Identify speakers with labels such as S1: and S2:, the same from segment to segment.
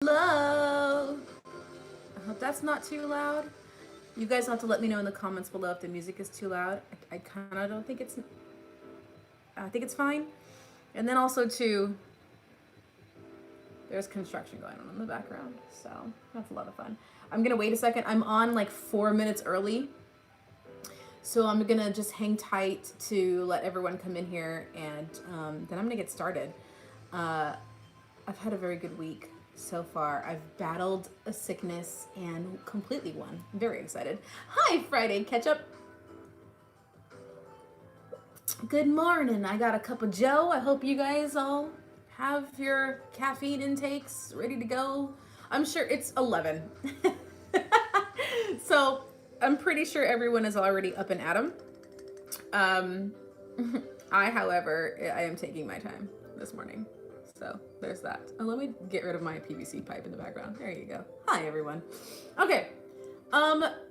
S1: Hello. I hope that's not too loud. You guys have to let me know in the comments below if the music is too loud. I kind of don't think it's. I think it's fine. And then also too, there's construction going on in the background, so that's a lot of fun. I'm gonna wait a second. I'm on like 4 minutes early, so I'm gonna just hang tight to let everyone come in here, and then I'm gonna get started. I've had a very good week so far. I've battled a sickness and completely won. I'm very excited. Hi, Friday Ketchup. Good morning. I got a cup of Joe. I hope you guys all have your caffeine intakes ready to go. I'm sure it's 11. So I'm pretty sure everyone is already up and at 'em. However, I am taking my time this morning. So there's that. Oh, let me get rid of my PVC pipe in the background. There you go. Hi, everyone. Okay.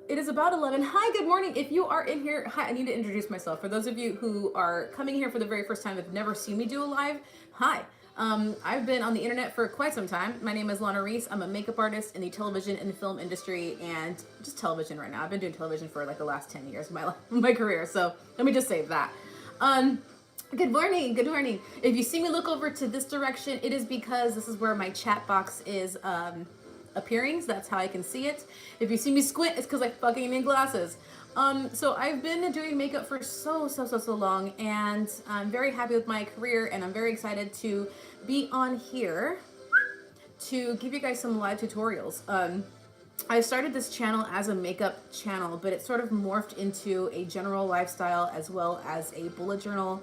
S1: It is about 11. Hi, good morning. If you are in here, hi, I need to introduce myself. For those of you who are coming here for the very first time, have never seen me do a live, hi. I've been on the internet for quite some time. My name is Lana Reese. I'm a makeup artist in the television and film industry, and just television right now. I've been doing television for like the last 10 years of my career. So let me just say that. Good morning. Good morning. If you see me look over to this direction, it is because this is where my chat box is appearing. So that's how I can see it. If you see me squint, it's because I fucking need glasses. So I've been doing makeup for so long, and I'm very happy with my career, and I'm very excited to be on here to give you guys some live tutorials. I started this channel as a makeup channel, but it sort of morphed into a general lifestyle as well as a bullet journal,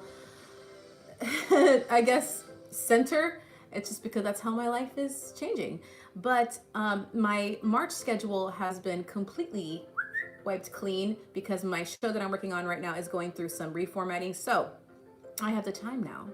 S1: I guess, center. It's just because that's how my life is changing. But my March schedule has been completely wiped clean because my show that I'm working on right now is going through some reformatting. So I have the time now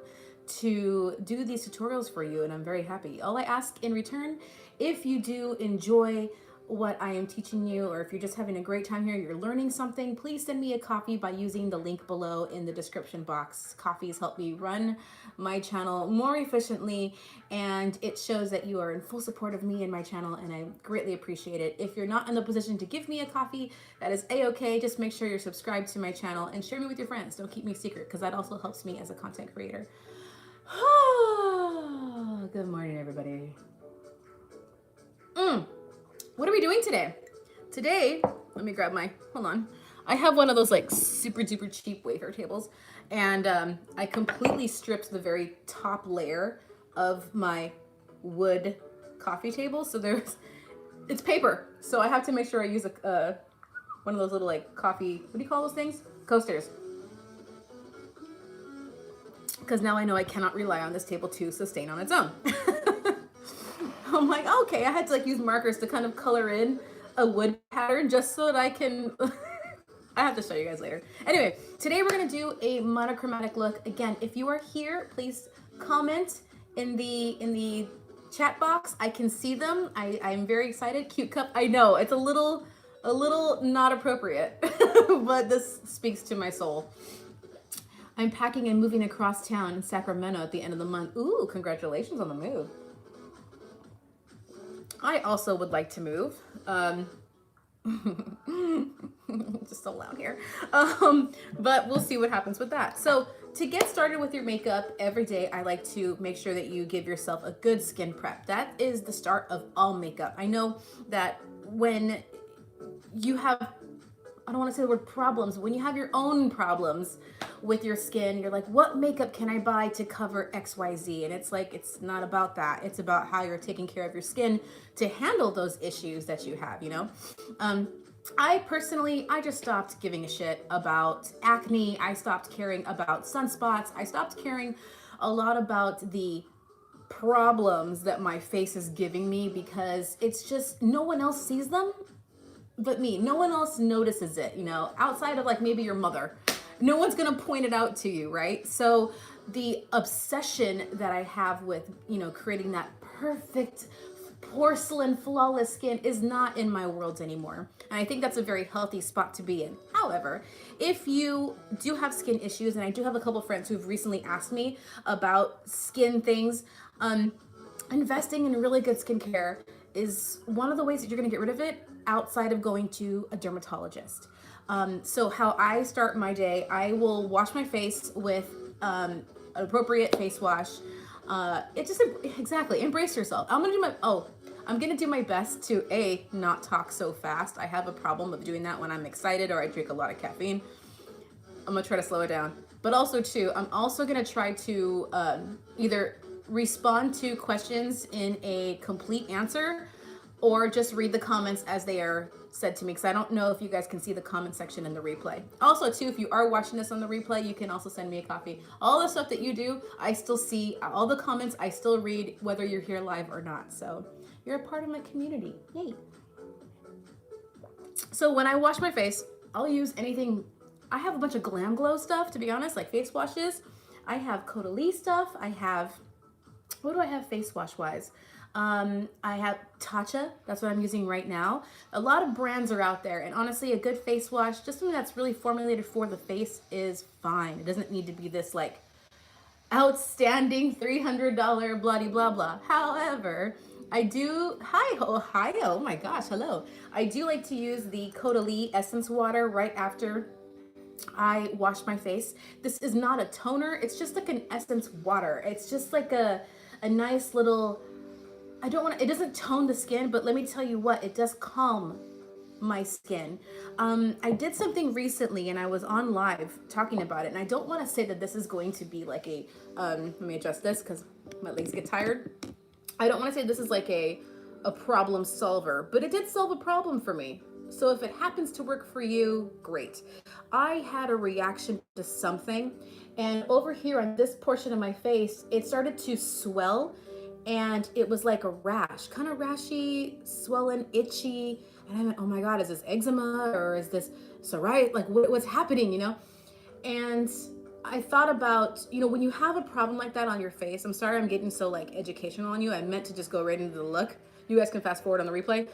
S1: to do these tutorials for you, and I'm very happy. All I ask in return, if you do enjoy what I am teaching you, or if you're just having a great time here, you're learning something, please send me a copy by using the link below in the description box. Coffees help me run my channel more efficiently, and it shows that you are in full support of me and my channel, and I greatly appreciate it. If you're not in the position to give me a coffee, that is a-okay. Just make sure you're subscribed to my channel and share me with your friends. Don't keep me secret, because that also helps me as a content creator. Good morning, everybody. What are we doing today? Today, let me grab my, hold on. I have one of those like super duper cheap wafer tables, and I completely stripped the very top layer of my wood coffee table. So it's paper. So I have to make sure I use one of those little like coffee, what do you call those things? Coasters. Because now I know I cannot rely on this table to sustain on its own. I'm like, okay, I had to like use markers to kind of color in a wood pattern just so that I can, I have to show you guys later. Anyway, today we're gonna do a monochromatic look. Again, if you are here, please comment in the chat box. I can see them. I'm very excited. Cute cup. I know it's a little not appropriate, but this speaks to my soul. I'm packing and moving across town in Sacramento at the end of the month. Ooh, congratulations on the move. I also would like to move. Just so loud here. But we'll see what happens with that. So to get started with your makeup every day, I like to make sure that you give yourself a good skin prep. That is the start of all makeup. I know that when you have, I don't want to say the word problems, when you have your own problems with your skin, you're like, what makeup can I buy to cover XYZ? And it's like, it's not about that. It's about how you're taking care of your skin to handle those issues that you have, you know? I just stopped giving a shit about acne. I stopped caring about sunspots. I stopped caring a lot about the problems that my face is giving me, because it's just, no one else sees them but me. No one else notices it, you know, outside of like maybe your mother. No one's gonna point it out to you, right? So the obsession that I have with, you know, creating that perfect porcelain flawless skin is not in my world anymore. And I think that's a very healthy spot to be in. However, if you do have skin issues, and I do have a couple friends who've recently asked me about skin things, investing in really good skincare is one of the ways that you're going to get rid of it outside of going to a dermatologist. So how I start my day, I will wash my face with an appropriate face wash. It just exactly embrace yourself. I'm gonna do my best to not talk so fast. I have a problem of doing that when I'm excited or I drink a lot of caffeine. I'm gonna try to slow it down. But also too, I'm also gonna try to either respond to questions in a complete answer or just read the comments as they are said to me, because I don't know if you guys can see the comment section in the replay. Also too, if you are watching this on the replay, you can also send me a copy. All the stuff that you do, I still see. All the comments I still read, whether you're here live or not. So you're a part of my community. Yay. So when I wash my face, I'll use anything. I have a bunch of Glam Glow stuff, to be honest, like face washes. I have Caudalie stuff. I have, what do I have face wash wise? I have Tatcha. That's what I'm using right now. A lot of brands are out there, and honestly, a good face wash, just something that's really formulated for the face, is fine. It doesn't need to be this like outstanding $300 bloody blah blah. However, I do, oh my gosh, hello. I do like to use the Caudalie essence water right after I wash my face. This is not a toner, it's just like an essence water. It's just like a nice little, I don't want to, it doesn't tone the skin, but let me tell you what, it does calm my skin. I did something recently and I was on live talking about it, and I don't want to say that this is going to be like a, let me adjust this because my legs get tired. I don't want to say this is like a problem solver, but it did solve a problem for me. So if it happens to work for you, great. I had a reaction to something, and over here on this portion of my face, it started to swell, and it was like a rash, kind of rashy, swollen, itchy. And I went, oh my God, is this eczema or is this psoriasis? Like what's happening, you know? And I thought about, you know, when you have a problem like that on your face, I'm sorry I'm getting so like educational on you. I meant to just go right into the look. You guys can fast forward on the replay.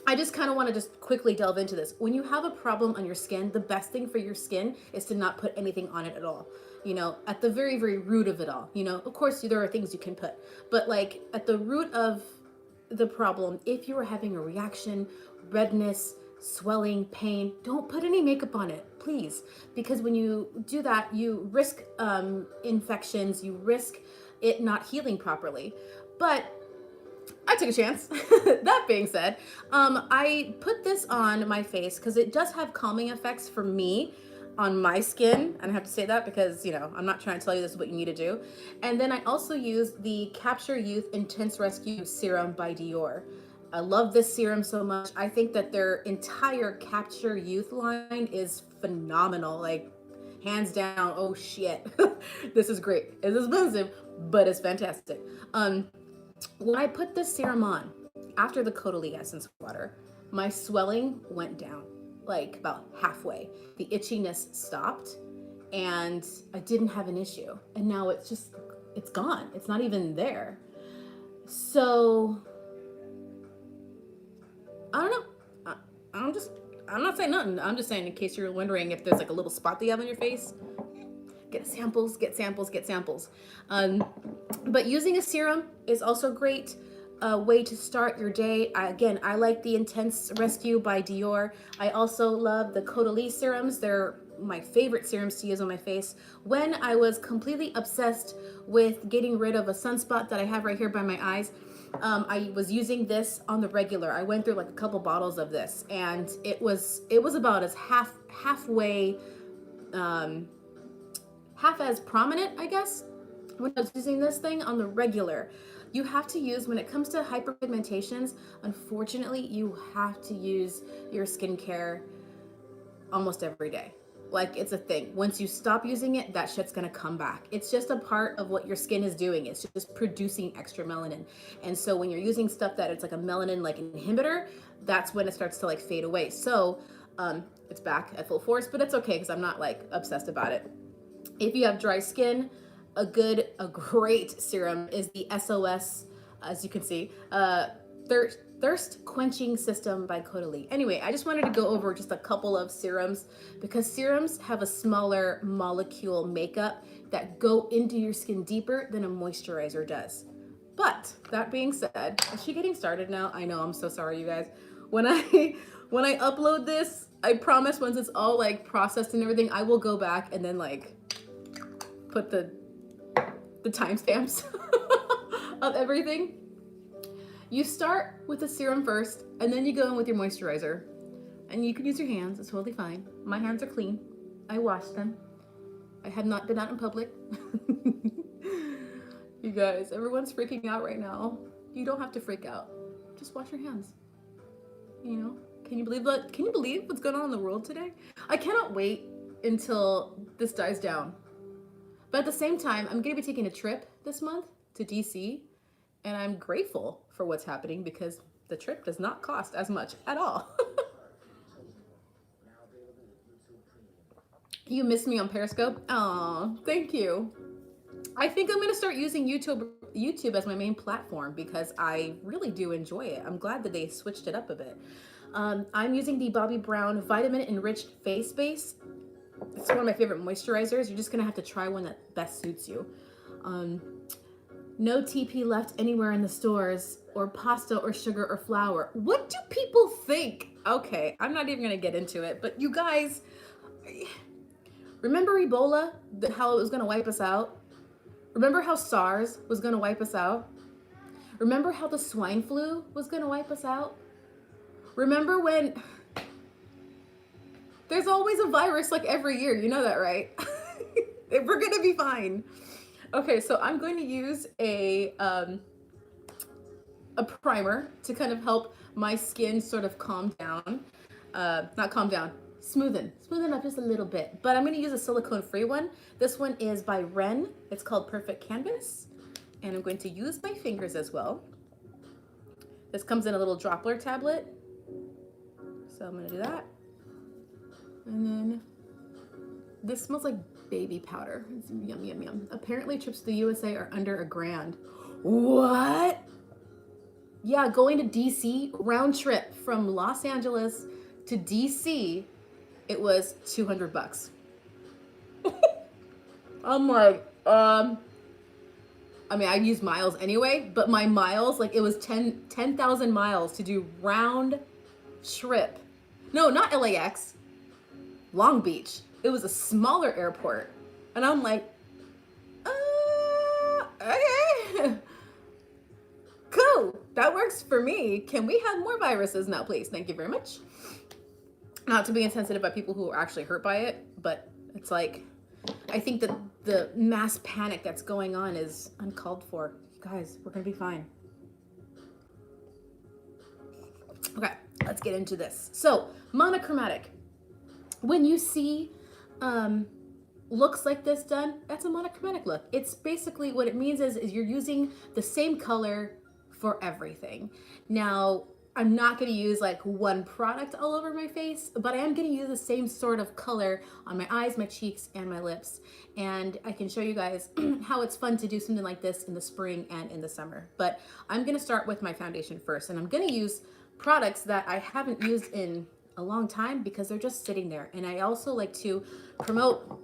S1: I just kind of want to just quickly delve into this. When you have a problem on your skin, the best thing for your skin is to not put anything on it at all. You know, at the very, very root of it all. You know, of course, there are things you can put, but like at the root of the problem, if you are having a reaction, redness, swelling, pain, don't put any makeup on it, please. Because when you do that, you risk infections, you risk it not healing properly. But I took a chance. That being said, I put this on my face because it does have calming effects for me on my skin. And I have to say that because, you know, I'm not trying to tell you this is what you need to do. And then I also use the Capture Youth Intense Rescue Serum by Dior. I love this serum so much. I think that their entire Capture Youth line is phenomenal. Like, hands down, oh shit. This is great. It's expensive, but it's fantastic. When I put this serum on, after the Caudalie Essence water, my swelling went down, like about halfway. The itchiness stopped, and I didn't have an issue. And now it's gone. It's not even there. So, I don't know. I'm not saying nothing. I'm just saying in case you're wondering if there's like a little spot that you have on your face, get samples. But using a serum is also a great way to start your day. I like the Intense Rescue by Dior. I also love the Caudalie serums. They're my favorite serums to use on my face. When I was completely obsessed with getting rid of a sunspot that I have right here by my eyes, I was using this on the regular. I went through like a couple bottles of this, and it was about as halfway, half as prominent, I guess, when I was using this thing on the regular. You have to use, when it comes to hyperpigmentations, unfortunately, you have to use your skincare almost every day. Like, it's a thing. Once you stop using it, that shit's gonna come back. It's just a part of what your skin is doing. It's just producing extra melanin. And so when you're using stuff that it's like a melanin like inhibitor, that's when it starts to like fade away. So it's back at full force, but it's okay because I'm not like obsessed about it. If you have dry skin, a great serum is the SOS, as you can see, Thirst Quenching System by Caudalie. Anyway, I just wanted to go over just a couple of serums because serums have a smaller molecule makeup that go into your skin deeper than a moisturizer does. But that being said, is she getting started now? I know, I'm so sorry, you guys. When I when I upload this, I promise once it's all like processed and everything, I will go back and then like put the timestamps of everything. You start with the serum first, and then you go in with your moisturizer. And you can use your hands, it's totally fine. My hands are clean. I washed them. I have not been out in public. You guys, everyone's freaking out right now. You don't have to freak out. Just wash your hands. You know? Can you believe that? Can you believe what's going on in the world today? I cannot wait until this dies down. But at the same time, I'm going to be taking a trip this month to DC, and I'm grateful for what's happening because the trip does not cost as much at all. You missed me on Periscope? Aw, thank you. I think I'm gonna start using YouTube as my main platform because I really do enjoy it. I'm glad that they switched it up a bit. I'm using the Bobbi Brown Vitamin Enriched Face Base. It's one of my favorite moisturizers. You're just gonna have to try one that best suits you. No TP left anywhere in the stores, or pasta or sugar or flour. What do people think? Okay, I'm not even gonna get into it, but you guys, remember Ebola, how it was gonna wipe us out? Remember how SARS was gonna wipe us out? Remember how the swine flu was gonna wipe us out? Remember when, there's always a virus like every year, you know that, right? We're gonna be fine. Okay, so I'm going to use a primer to kind of help my skin sort of calm down. Not calm down, smoothen up just a little bit. But I'm going to use a silicone-free one. This one is by Ren. It's called Perfect Canvas. And I'm going to use my fingers as well. This comes in a little dropper tablet. So I'm going to do that. And then this smells like baby powder. It's yum, yum, yum. Apparently trips to the USA are under $1,000. What? Yeah, going to DC, round trip from Los Angeles to DC, it was $200. I'm like, I mean, I use miles anyway, but my miles, like it was 10,000 miles to do round trip. No, not LAX, Long Beach. It was a smaller airport. And I'm like, okay. Cool, that works for me. Can we have more viruses now, please? Thank you very much. Not to be insensitive by people who are actually hurt by it, but it's like, I think that the mass panic that's going on is uncalled for. You guys, we're gonna be fine. Okay, let's get into this. So, monochromatic. When you see looks like this done, that's a monochromatic look. It's basically what it means is you're using the same color for everything. Now, I'm not going to use like one product all over my face, but I am going to use the same sort of color on my eyes, my cheeks, and my lips. And I can show you guys how it's fun to do something like this in the spring and in the summer. But I'm going to start with my foundation first, and I'm going to use products that I haven't used in a long time because they're just sitting there. And I also like to promote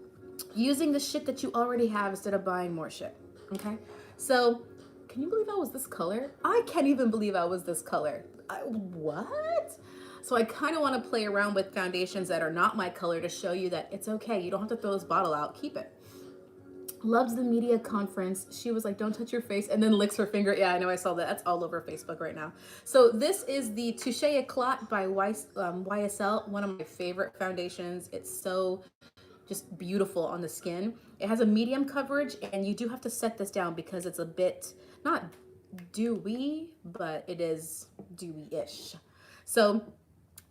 S1: using the shit that you already have instead of buying more shit. Okay, so can you believe I was this color? I can't even believe I was this color. What? So I kind of want to play around with foundations that are not my color to show you that it's okay. You don't have to throw this bottle out. Keep it. Loves the media conference. She was like, don't touch your face, and then licks her finger. Yeah, I know, I saw that. That's all over Facebook right now. So this is the Touche Eclat by YSL, one of my favorite foundations. It's so just beautiful on the skin. It has a medium coverage, and you do have to set this down because it's a bit, not dewy, but it is dewy-ish. So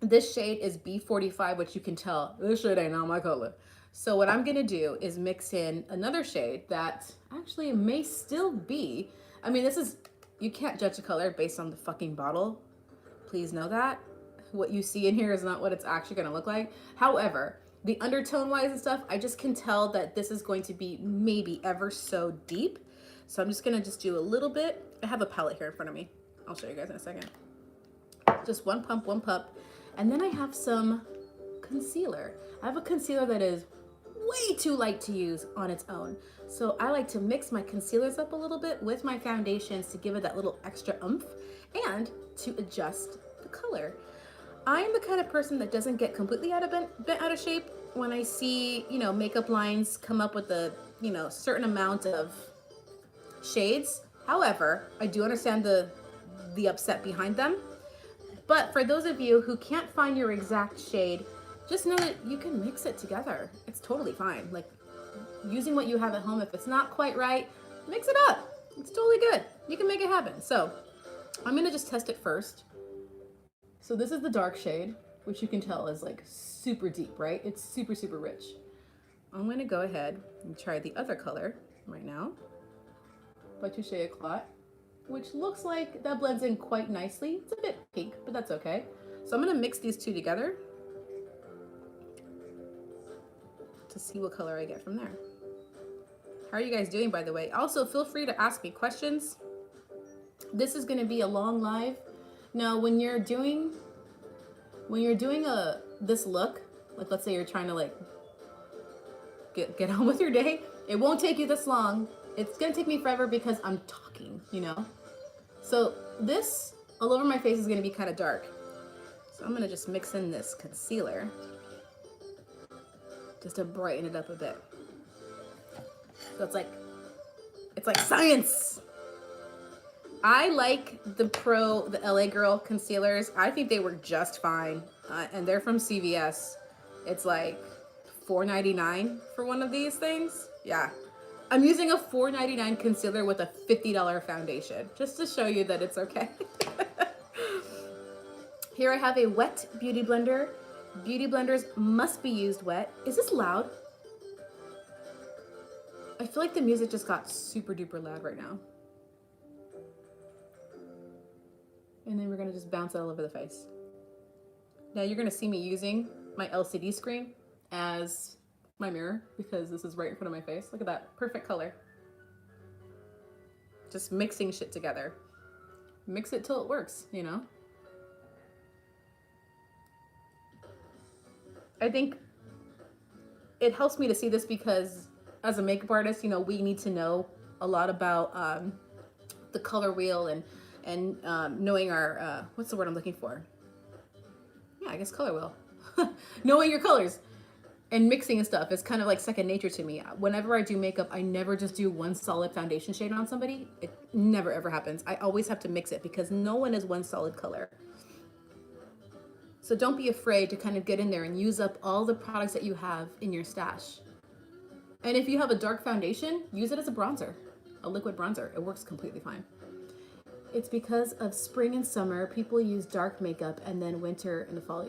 S1: this shade is B45, which you can tell, this shade ain't not my color. So what I'm gonna do is mix in another shade that actually may still be, I mean, this is, you can't judge a color based on the fucking bottle. Please know that. What you see in here is not what it's actually gonna look like. However, the undertone wise and stuff, I just can tell that this is going to be maybe ever so deep. So I'm just gonna do a little bit. I have a palette here in front of me. I'll show you guys in a second. Just one pump. And then I have some concealer. I have a concealer that is way too light to use on its own. So I like to mix my concealers up a little bit with my foundations to give it that little extra oomph and to adjust the color. I'm the kind of person that doesn't get completely bent out of shape when I see, makeup lines come up with a, certain amount of shades. However, I do understand the upset behind them. But for those of you who can't find your exact shade, just know that you can mix it together. It's totally fine. Like using what you have at home, if it's not quite right, mix it up. It's totally good. You can make it happen. So I'm gonna just test it first. So this is the dark shade, which you can tell is like super deep, right? It's super, super rich. I'm gonna go ahead and try the other color right now by Touche Eclat, which looks like that blends in quite nicely. It's a bit pink, but that's okay. So I'm gonna mix these two together to see what color I get from there. How are you guys doing, by the way? Also, feel free to ask me questions. This is gonna be a long live. Now, when you're doing this look, like let's say you're trying to like get on with your day, it won't take you this long. It's gonna take me forever because I'm talking, So this all over my face is gonna be kind of dark. So I'm gonna just mix in this concealer just to brighten it up a bit. So it's like science. I like the LA Girl concealers. I think they work just fine. And they're from CVS. It's like $4.99 for one of these things. Yeah. I'm using a $4.99 concealer with a $50 foundation, just to show you that it's okay. Here I have a wet beauty blender. Beauty blenders must be used wet. Is this loud? I feel like the music just got super duper loud right now. And then we're gonna just bounce it all over the face. Now you're gonna see me using my LCD screen as my mirror because this is right in front of my face. Look at that, perfect color. Just mixing shit together. Mix it till it works, I think it helps me to see this because as a makeup artist, we need to know a lot about the color wheel and knowing our, what's the word I'm looking for? Yeah, I guess color wheel. Knowing your colors and mixing and stuff is kind of like second nature to me. Whenever I do makeup, I never just do one solid foundation shade on somebody. It never ever happens. I always have to mix it because no one is one solid color. So don't be afraid to kind of get in there and use up all the products that you have in your stash. And if you have a dark foundation, use it as a bronzer, a liquid bronzer. It works completely fine. It's because of spring and summer, people use dark makeup, and then winter and the fall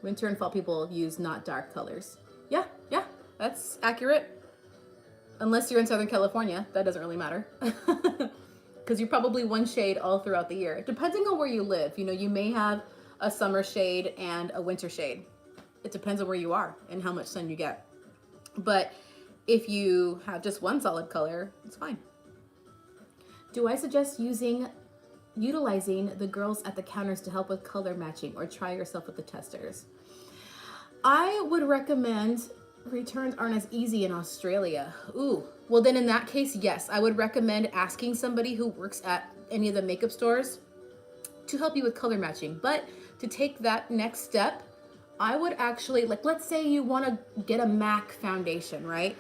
S1: winter and fall people use not dark colors. Yeah, that's accurate. Unless you're in Southern California, that doesn't really matter. Because you're probably one shade all throughout the year. Depending on where you live, you may have a summer shade and a winter shade. It depends on where you are and how much sun you get. But if you have just one solid color, it's fine. Do I suggest utilizing the girls at the counters to help with color matching or try yourself with the testers? I would recommend, returns aren't as easy in Australia. Ooh, well then in that case, yes, I would recommend asking somebody who works at any of the makeup stores to help you with color matching. But to take that next step, I would actually, like, let's say you want to get a MAC foundation, right?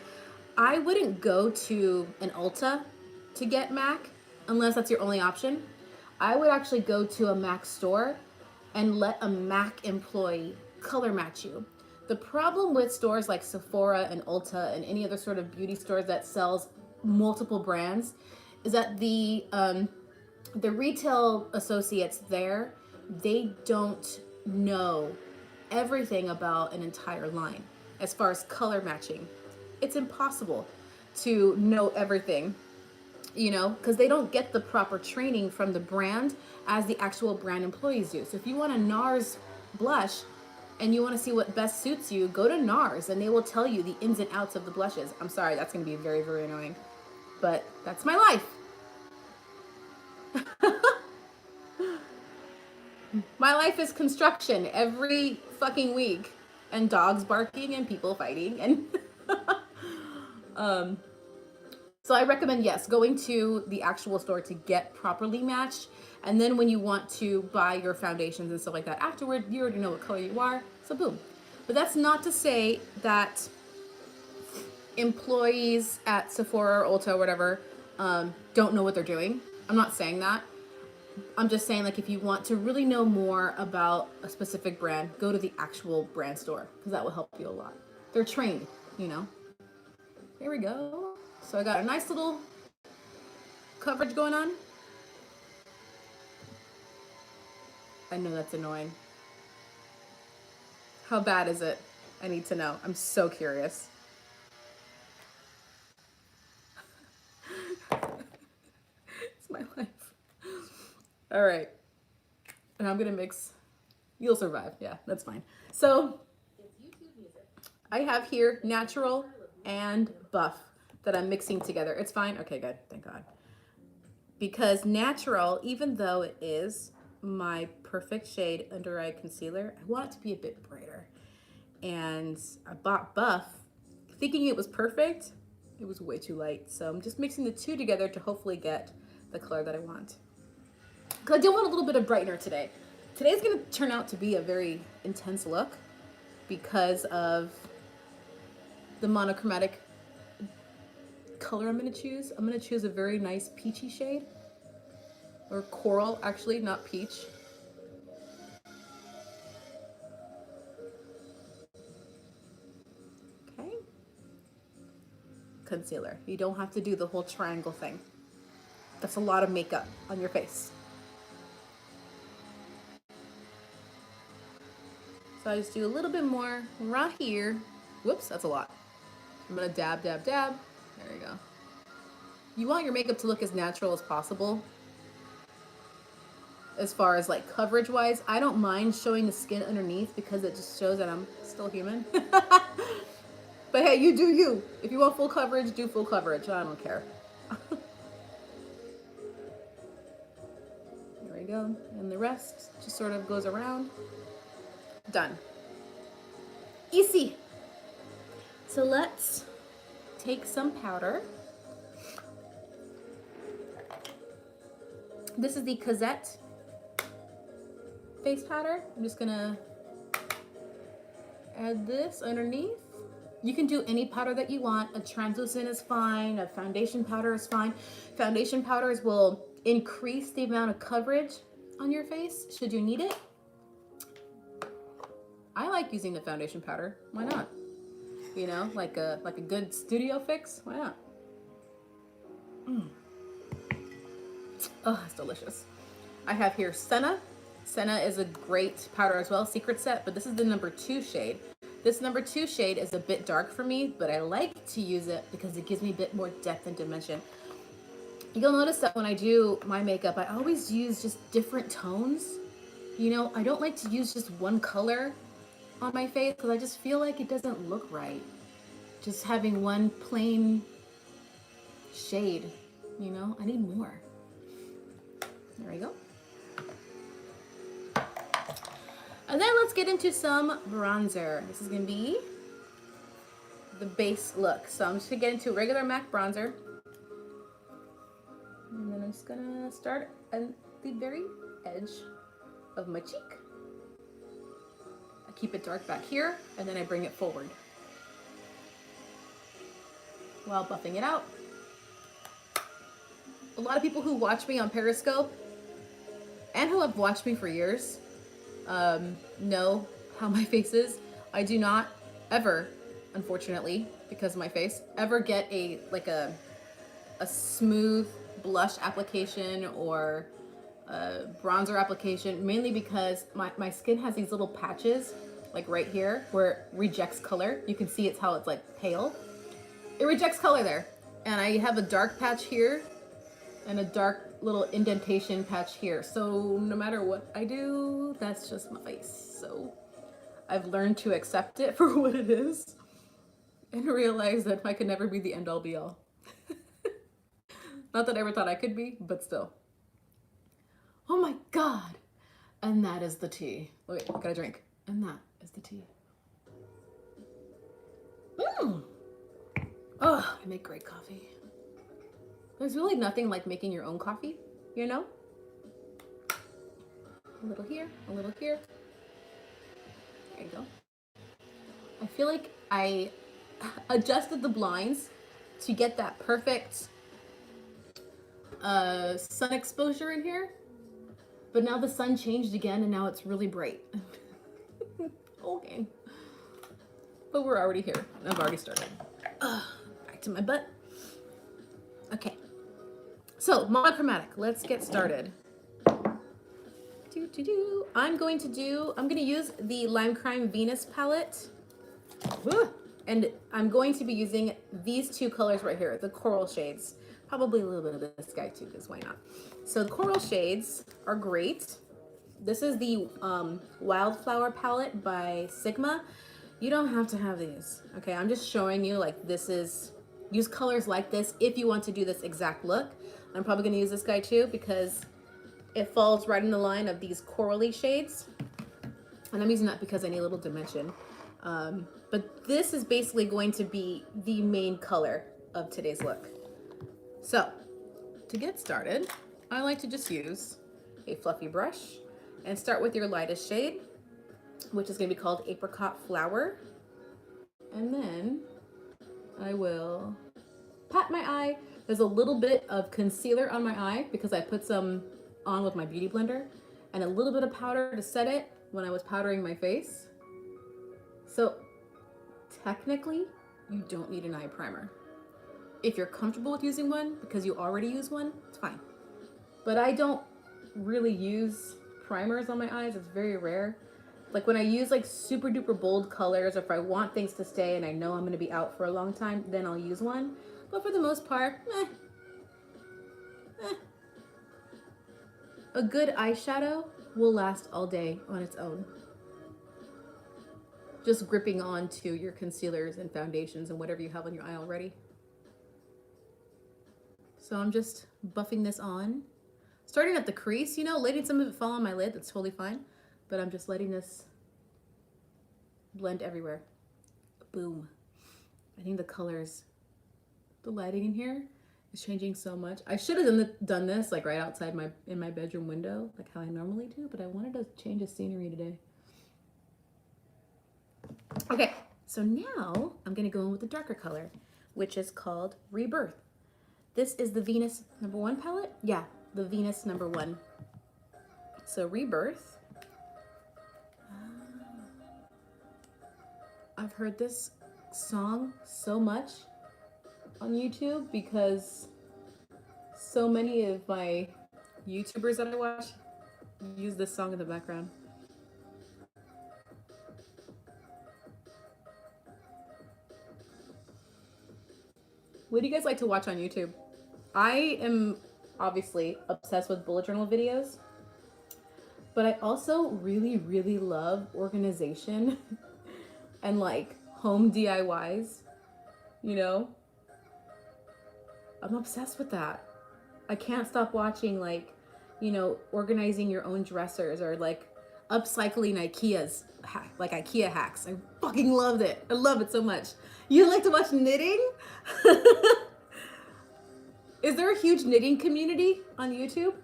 S1: I wouldn't go to an Ulta to get MAC unless that's your only option. I would actually go to a MAC store and let a MAC employee color match you. The problem with stores like Sephora and Ulta and any other sort of beauty store that sells multiple brands is that the retail associates there, they don't know everything about an entire line as far as color matching. It's impossible to know everything, because they don't get the proper training from the brand as the actual brand employees do. So if you want a NARS blush and you want to see what best suits you, go to NARS and they will tell you the ins and outs of the blushes. I'm sorry, that's going to be very, very annoying, but that's my life. My life is construction every fucking week. and dogs barking and people fighting and so I recommend, yes, going to the actual store to get properly matched. And then when you want to buy your foundations and stuff like that afterward, you already know what color you are, so boom. But that's not to say that employees at Sephora or Ulta or whatever don't know what they're doing. I'm not saying that. I'm just saying, like, if you want to really know more about a specific brand, go to the actual brand store because that will help you a lot. They're trained, you know. There we go. So I got a nice little coverage going on. I know that's annoying. How bad is it? I need to know. I'm so curious. It's my life. All right. And I'm going to mix. You'll survive. Yeah, that's fine. So I have here natural and buff that I'm mixing together. It's fine. Okay, good. Thank God. Because natural, even though it is my perfect shade under eye concealer, I want it to be a bit brighter. And I bought buff thinking it was perfect. It was way too light. So I'm just mixing the two together to hopefully get the color that I want. Because I do want a little bit of brightener today. Today's going to turn out to be a very intense look because of the monochromatic color I'm going to choose. I'm going to choose a very nice peachy shade. Or coral, actually, not peach. Okay. Concealer. You don't have to do the whole triangle thing. That's a lot of makeup on your face. So I just do a little bit more right here. Whoops, that's a lot. I'm gonna dab, dab, dab. There you go. You want your makeup to look as natural as possible. As far as like coverage wise, I don't mind showing the skin underneath because it just shows that I'm still human. But hey, you do you. If you want full coverage, do full coverage. I don't care. There we go. And the rest just sort of goes around. Done. Easy. So let's take some powder. This is the Cosette face powder. I'm just gonna add this underneath. You can do any powder that you want. A translucent is fine. A foundation powder is fine. Foundation powders will increase the amount of coverage on your face should you need it. I like using the foundation powder. Why not? You know, like a good studio fix. Why not? Oh, it's delicious. I have here Senna. Senna is a great powder as well, secret set, but this is the number 2 shade. This number 2 shade is a bit dark for me, but I like to use it because it gives me a bit more depth and dimension. You'll notice that when I do my makeup, I always use just different tones. You know, I don't like to use just one color on my face because I just feel like it doesn't look right. Just having one plain shade, you know, I need more. There we go. And then let's get into some bronzer. This is gonna be the base look. So I'm just gonna get into regular MAC bronzer. And then I'm just gonna start at the very edge of my cheek. I keep it dark back here, and then I bring it forward while buffing it out. A lot of people who watch me on Periscope and who have watched me for years know how my face is. I do not ever, unfortunately, because of my face, ever get a smooth blush application or a bronzer application, mainly because my skin has these little patches, like right here, where it rejects color. You can see it's how it's like pale. It rejects color there. And I have a dark patch here and a dark little indentation patch here. So no matter what I do, that's just my face. So I've learned to accept it for what it is and realize that I could never be the end all be all. Not that I ever thought I could be, but still. Oh my God. And that is the tea. Wait, I gotta drink. And that is the tea. Oh, I make great coffee. There's really nothing like making your own coffee, you know? A little here, a little here. There you go. I feel like I adjusted the blinds to get that perfect sun exposure in here. But now the sun changed again and now it's really bright. Okay. But we're already here. I've already started. Back to my butt. Okay. So, monochromatic. Let's get started. I'm going to use the Lime Crime Venus palette. And I'm going to be using these two colors right here, the coral shades. Probably a little bit of this guy too, because why not? So the coral shades are great. This is the Wildflower palette by Sigma. You don't have to have these, okay? I'm just showing you like use colors like this if you want to do this exact look. I'm probably gonna use this guy too because it falls right in the line of these corally shades. And I'm using that because I need a little dimension. But this is basically going to be the main color of today's look. So, to get started, I like to just use a fluffy brush and start with your lightest shade, which is going to be called Apricot Flower. And then I will pat my eye. There's a little bit of concealer on my eye because I put some on with my beauty blender and a little bit of powder to set it when I was powdering my face. So technically, you don't need an eye primer. If you're comfortable with using one because you already use one, it's fine. But I don't really use primers on my eyes. It's very rare. Like when I use like super duper bold colors, or if I want things to stay and I know I'm going to be out for a long time, then I'll use one. But for the most part, a good eyeshadow will last all day on its own. Just gripping onto your concealers and foundations and whatever you have on your eye already. So I'm just buffing this on. Starting at the crease, you know, letting some of it fall on my lid, that's totally fine. But I'm just letting this blend everywhere. Boom. I think the colors, the lighting in here is changing so much. I should have done this like right outside in my bedroom window, like how I normally do, but I wanted to change the scenery today. Okay, so now I'm gonna go in with the darker color, which is called Rebirth. This is the Venus #1 palette. Yeah, the Venus #1. So Rebirth. I've heard this song so much on YouTube because so many of my YouTubers that I watch use this song in the background. What do you guys like to watch on YouTube? I am obviously obsessed with bullet journal videos, but I also really, really love organization and like home DIYs, you know? I'm obsessed with that. I can't stop watching like, you know, organizing your own dressers or like upcycling IKEA hacks. I fucking loved it. I love it so much. You like to watch knitting? Is there a huge knitting community on YouTube?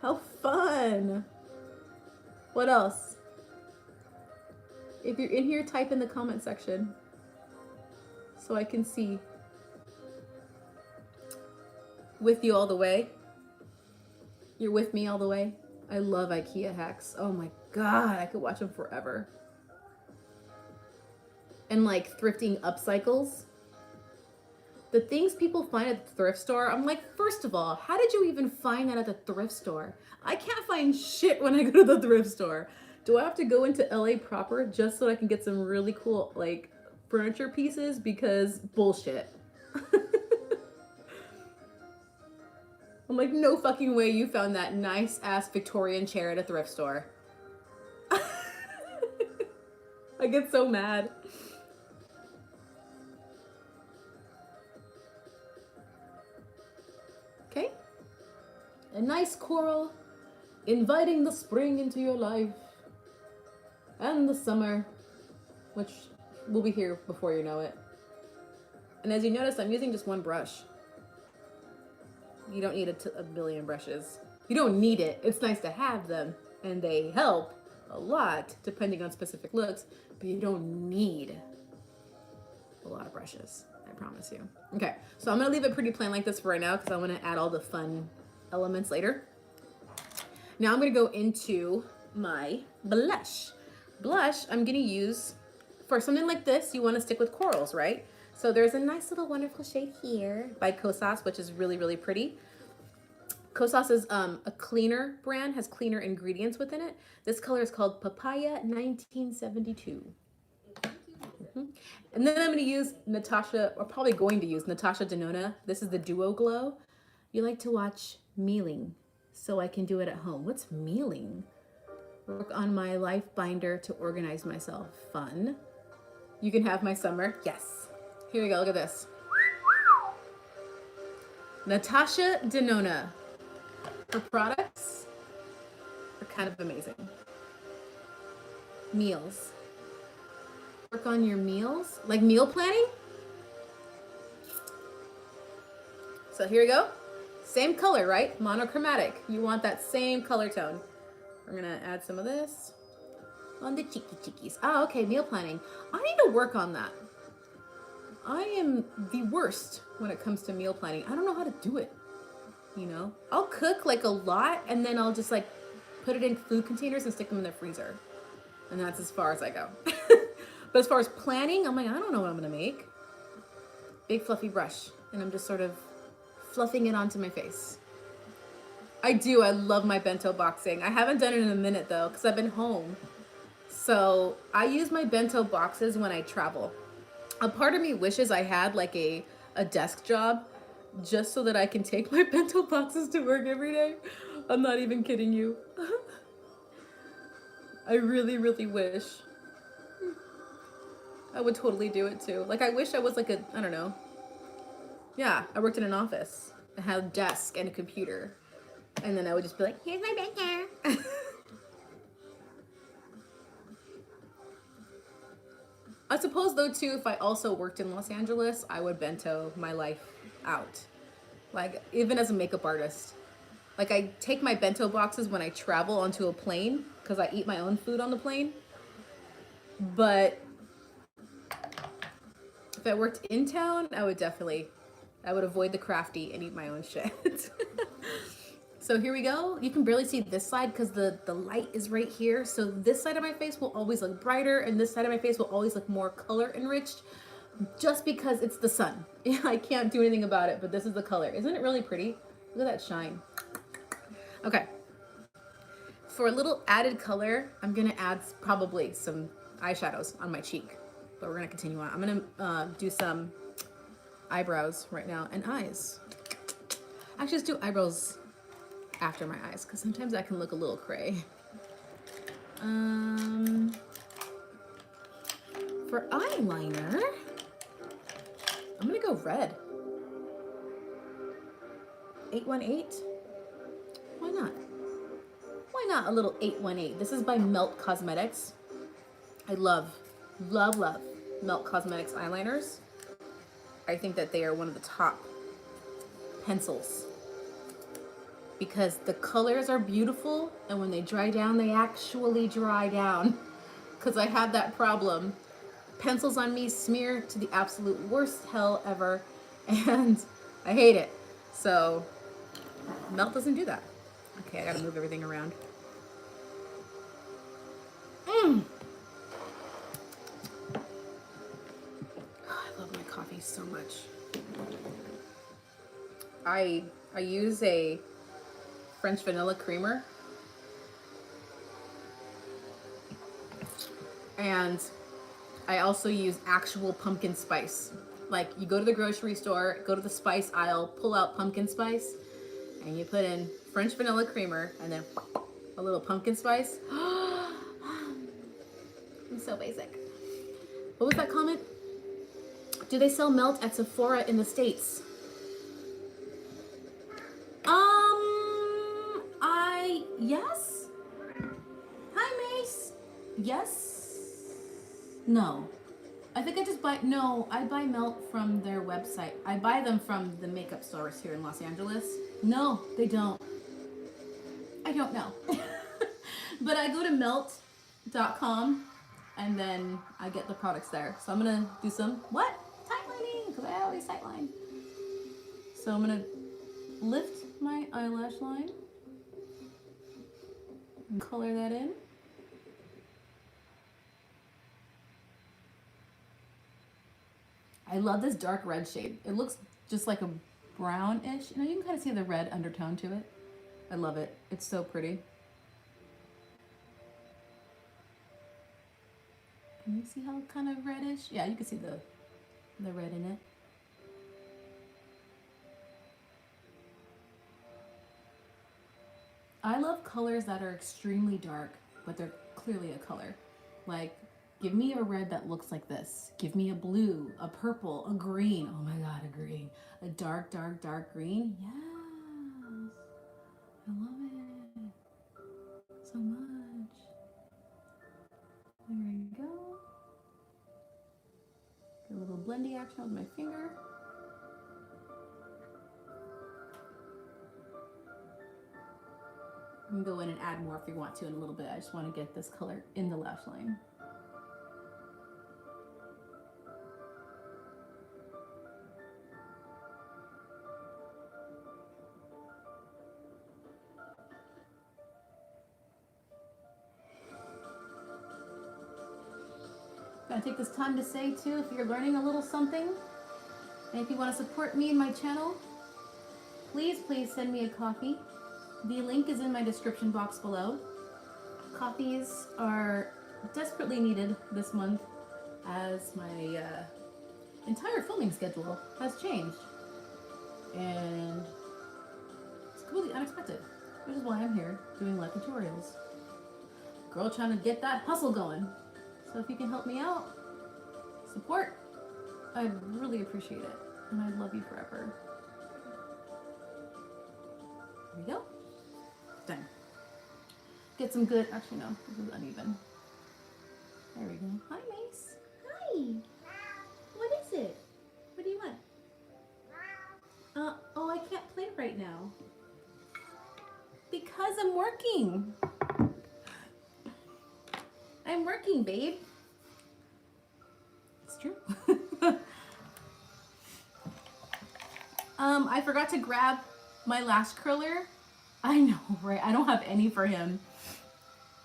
S1: How fun. What else? If you're in here, type in the comment section so I can see. With you all the way. You're with me all the way. I love IKEA hacks. Oh my God, I could watch them forever. And like thrifting upcycles. The things people find at the thrift store, I'm like, first of all, how did you even find that at the thrift store? I can't find shit when I go to the thrift store. Do I have to go into LA proper just so I can get some really cool like furniture pieces? Because bullshit. I'm like, no fucking way you found that nice ass Victorian chair at a thrift store. I get so mad. Okay. A nice coral, inviting the spring into your life. And the summer, which will be here before you know it. And as you notice, I'm using just one brush. You don't need a billion brushes. You don't need it. It's nice to have them, and they help a lot depending on specific looks, but you don't need a lot of brushes, I promise you. Okay, so I'm gonna leave it pretty plain like this for right now because I want to add all the fun elements later. Now I'm gonna go into my blush. Blush I'm gonna use for something like this. You want to stick with corals, right? So there's a nice little wonderful shade here by Kosas, which is really, really pretty. Kosas is a cleaner brand, has cleaner ingredients within it. This color is called Papaya 1972. And then I'm going to use Natasha, or probably going to use Natasha Denona. This is the Duo Glow. You like to watch mealing, so I can do it at home. What's mealing? Work on my life binder to organize myself. Fun. You can have my summer. Yes. Here we go. Look at this. Natasha Denona. Her products are kind of amazing. Meals. Work on your meals, like meal planning. So here we go. Same color, right? Monochromatic. You want that same color tone. We're gonna add some of this on the cheeky cheekies. Oh, okay, meal planning. I need to work on that. I am the worst when it comes to meal planning. I don't know how to do it. You know, I'll cook like a lot and then I'll just like put it in food containers and stick them in the freezer. And that's as far as I go. But as far as planning, I'm like, I don't know what I'm gonna make. Big fluffy brush. And I'm just sort of fluffing it onto my face. I do, I love my bento boxing. I haven't done it in a minute though, because I've been home. So I use my bento boxes when I travel. A part of me wishes I had like a desk job just so that I can take my bento boxes to work every day. I'm not even kidding you. I really, really wish. I would totally do it too. Like I wish I was like a, I don't know. Yeah, I worked in an office. I had a desk and a computer. And then I would just be like, here's my bento. I suppose though too, if I also worked in Los Angeles, I would bento my life out. Like even as a makeup artist. Like I take my bento boxes when I travel onto a plane because I eat my own food on the plane. But if I worked in town, I would avoid the crafty and eat my own shit. So here we go. You can barely see this side because the light is right here. So this side of my face will always look brighter and this side of my face will always look more color enriched just because it's the sun. I can't do anything about it, but this is the color. Isn't it really pretty? Look at that shine. Okay. For a little added color, I'm going to add probably some eyeshadows on my cheek, but we're going to continue on. I'm going to do some eyebrows right now and eyes. Actually, let's do eyebrows after my eyes because sometimes that can look a little cray. For eyeliner, I'm gonna go red. 818. Why not? Why not a little 818? This is by Melt Cosmetics. I love Melt Cosmetics eyeliners. I think that they are one of the top pencils because the colors are beautiful and when they dry down, they actually dry down because I have that problem. Pencils on me smear to the absolute worst hell ever and I hate it. So Melt doesn't do that. Okay, I gotta move everything around. I love my coffee so much. I use a French vanilla creamer and I also use actual pumpkin spice. Like you go to the grocery store, go to the spice aisle, pull out pumpkin spice and you put in French vanilla creamer and then a little pumpkin spice. I'm so basic. What was that comment? Do they sell Melt at Sephora in the States? Yes. Hi, Mace. Yes. No. I think I just buy, no, I buy Melt from their website. I buy them from the makeup stores here in Los Angeles. No, they don't. I don't know. But I go to melt.com and then I get the products there. So I'm gonna do some, what? Tightlining, because I always tightline. So I'm gonna lift my eyelash line and color that in. I love this dark red shade. It looks just like a brownish. You know, you can kind of see the red undertone to it. I love it. It's so pretty. Can you see how kind of reddish? Yeah, you can see the red in it. I love colors that are extremely dark, but they're clearly a color. Like, give me a red that looks like this. Give me a blue, a purple, a green. Oh my god, a green. A dark, dark, dark green. Yes. I love it so much. There we go. Get a little blendy action with my finger. You can go in and add more if you want to in a little bit. I just want to get this color in the lash line. I'm gonna take this time to say too, if you're learning a little something, and if you want to support me and my channel, please send me a coffee. The link is in my description box below. Coffees are desperately needed this month as my entire filming schedule has changed. And it's completely unexpected, which is why I'm here doing live tutorials. Girl trying to get that hustle going. So if you can help me out, support, I'd really appreciate it. And I love you forever. There we go. Done. Get some good, actually no, this is uneven. There we go. Hi, Mace. Hi. What is it? What do you want? Oh, I can't play right now. Because I'm working. I'm working, babe. It's true. I forgot to grab my lash curler. I know, right? I don't have any for him.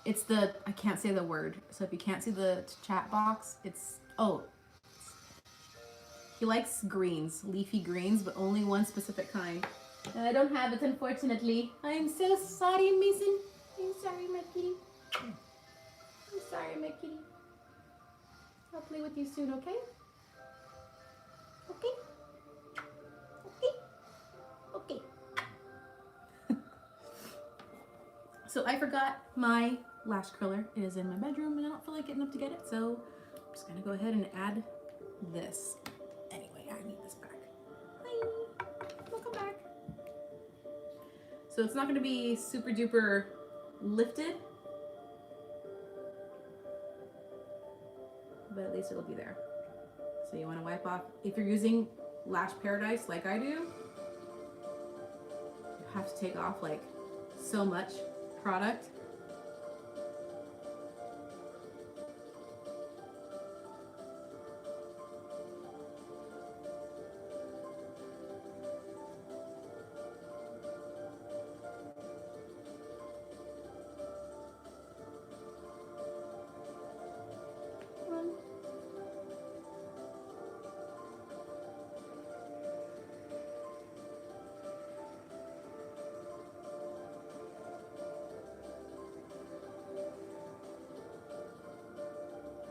S1: It's the, I can't say the word. So if you can't see the chat box, it's, oh. He likes greens, leafy greens, but only one specific kind. And I don't have it, unfortunately. I'm so sorry, Mason. I'm sorry, my kitty. I'm sorry, my kitty. I'll play with you soon, okay? Okay? Okay? Okay. So I forgot my lash curler. It is in my bedroom and I don't feel like getting up to get it, so I'm just gonna go ahead and add this. Anyway, I need this back. Hi, welcome back. So it's not gonna be super duper lifted, but at least it'll be there. So you wanna wipe off, if you're using Lash Paradise like I do, you have to take off like so much product.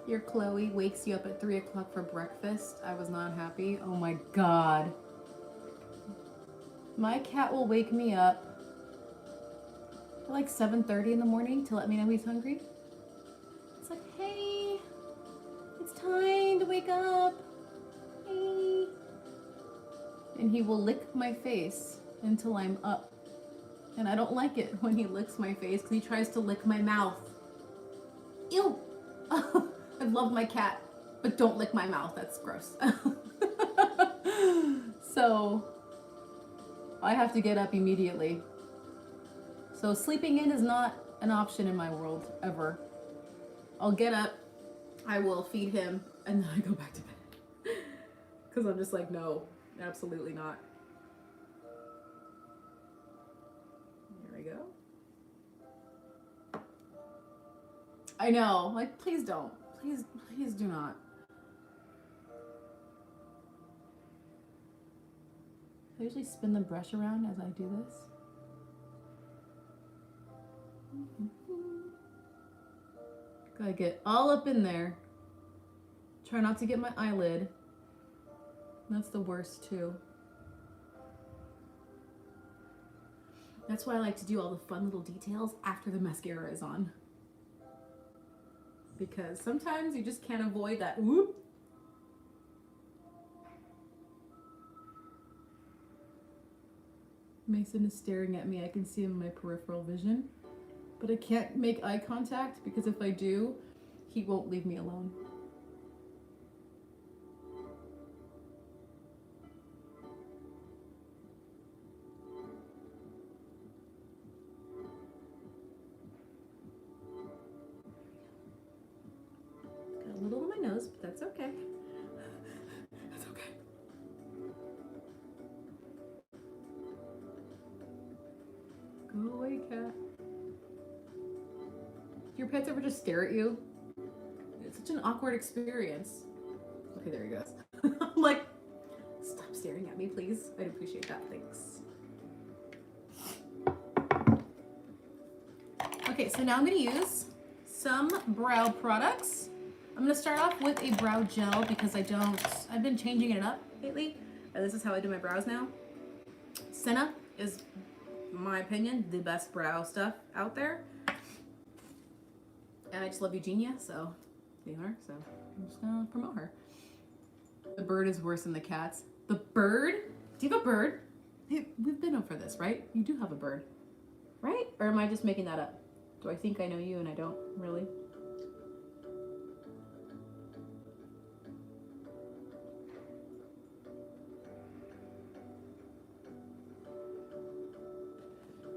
S1: Your Chloe wakes you up at 3 o'clock for breakfast. I was not happy. Oh my god. My cat will wake me up at like 7:30 in the morning to let me know he's hungry. It's like, hey, it's time to wake up. Hey. And he will lick my face until I'm up. And I don't like it when he licks my face because he tries to lick my mouth. Ew. I love my cat, But don't lick my mouth, that's gross. So I have to get up immediately. So sleeping in is not an option in my world, ever. I'll get up, I will feed him, and then I go back to bed. Because I'm just like, no, absolutely not. Here we go. I know, like, please don't. Please do not. I usually spin the brush around as I do this. Gotta get all up in there. Try not to get my eyelid. That's the worst too. That's why I like to do all the fun little details after the mascara is on. Because sometimes you just can't avoid that whoop. Mason is staring at me. I can see him in my peripheral vision. But I can't make eye contact because if I do, he won't leave me alone. Got a little on my nose, but that's okay. That's okay. Go away, cat. Do your pets ever just stare at you? It's such an awkward experience. Okay, there he goes. I'm like, stop staring at me, please. I'd appreciate that, thanks. Okay, so now I'm gonna use some brow products. I'm gonna start off with a brow gel because I've been changing it up lately. This is how I do my brows now. Senna is, in my opinion, the best brow stuff out there. And I just love Eugenia, so you know her, so I'm just gonna promote her. The bird is worse than the cats. The bird? Do you have a bird? Hey, we've been over this, right? You do have a bird, right? Or am I just making that up? Do I think I know you and I don't really?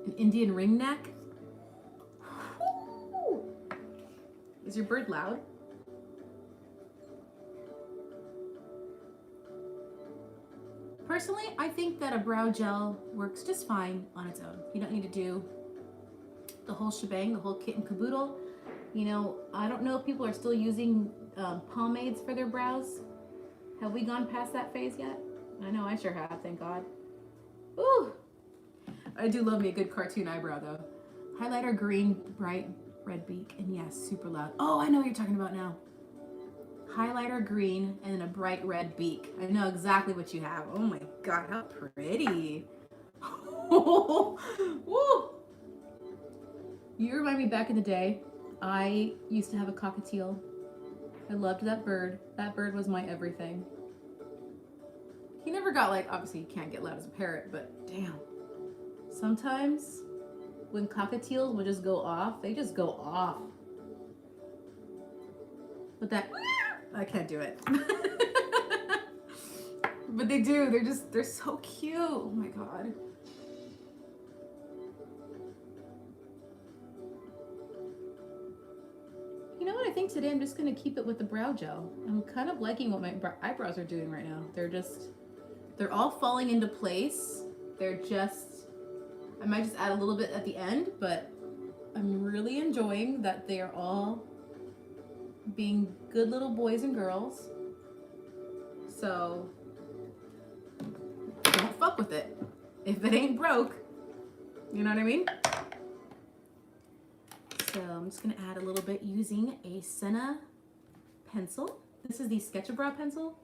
S1: An Indian ringneck? Is your bird loud? Personally, I think that a brow gel works just fine on its own. You don't need to do the whole shebang, the whole kit and caboodle. You know, I don't know if people are still using pomades for their brows. Have we gone past that phase yet? I know I sure have, thank God. Ooh! I do love me a good cartoon eyebrow though. Highlighter green, bright red beak, and yes, super loud. Oh, I know what you're talking about now. Highlighter green and then a bright red beak. I know exactly what you have. Oh my God, how pretty. Woo! You remind me back in the day, I used to have a cockatiel. I loved that bird. That bird was my everything. He never got like, obviously you can't get loud as a parrot, but damn. Sometimes when cockatiels would just go off, they just go off. But that, I can't do it. But they do, they're so cute. Oh my God. You know what, I think today I'm just gonna keep it with the brow gel. I'm kind of liking what my eyebrows are doing right now. They're all falling into place. I might just add a little bit at the end, but I'm really enjoying that they are all being good little boys and girls. So don't fuck with it. If it ain't broke, you know what I mean? So I'm just gonna add a little bit using a Senna pencil. This is the Sketch-A-Brow pencil.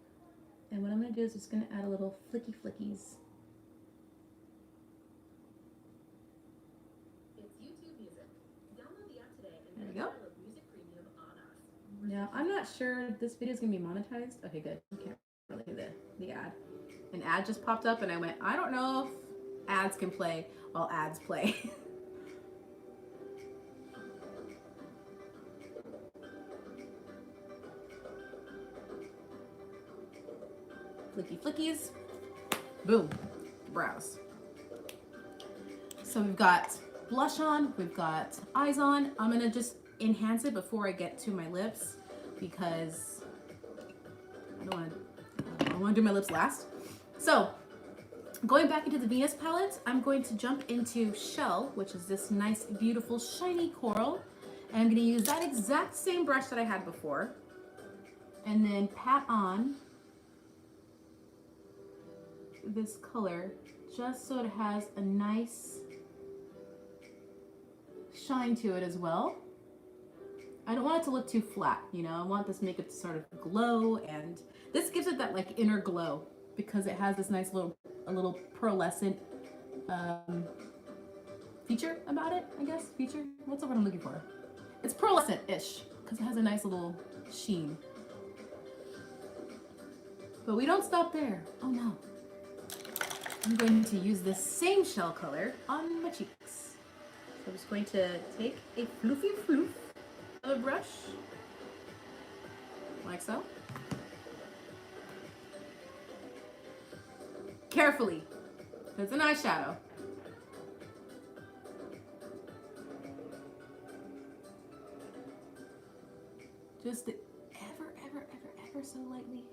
S1: And what I'm gonna do is just gonna add a little flicky flickies. There we go. Now, I'm not sure this video is going to be monetized. Okay, good. I can't really do the ad. An ad just popped up and I went, I don't know if ads can play while ads play. Flicky flickies. Boom. Brows. So we've got blush on, we've got eyes on. I'm gonna just enhance it before I get to my lips because I want to do my lips last. So going back into the Venus palette, I'm going to jump into Shell, which is this nice, beautiful, shiny coral. And I'm going to use that exact same brush that I had before. And then pat on this color just so it has a nice shine to it as well. I don't want it to look too flat, you know. I want this makeup to sort of glow, and this gives it that like inner glow because it has this nice little pearlescent feature about it, I guess. Feature? What's the word I'm looking for? It's pearlescent-ish because it has a nice little sheen. But we don't stop there. Oh no. I'm going to use this same shell color on my cheeks. So I'm just going to take a floofy floof of a brush, like so. Carefully, it's an eyeshadow. Just ever so lightly.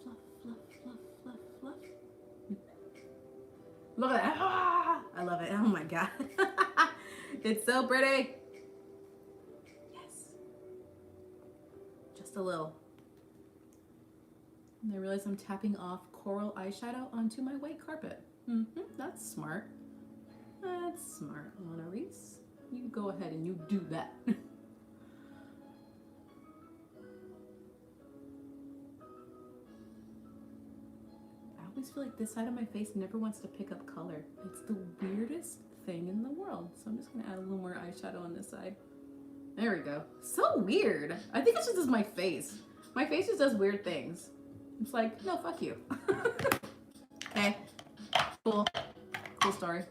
S1: Fluff, fluff, fluff, fluff, fluff. Look at that. Ah, I love it. Oh my God. It's so pretty. Yes. Just a little. And I realize I'm tapping off coral eyeshadow onto my white carpet. That's smart. That's smart, Mona Reese. You go ahead and you do that. I always feel like this side of my face never wants to pick up color. It's the weirdest thing in the world. So I'm just gonna add a little more eyeshadow on this side. There we go. So weird. I think it's just my face. My face just does weird things. It's like, no, fuck you. Okay, cool story.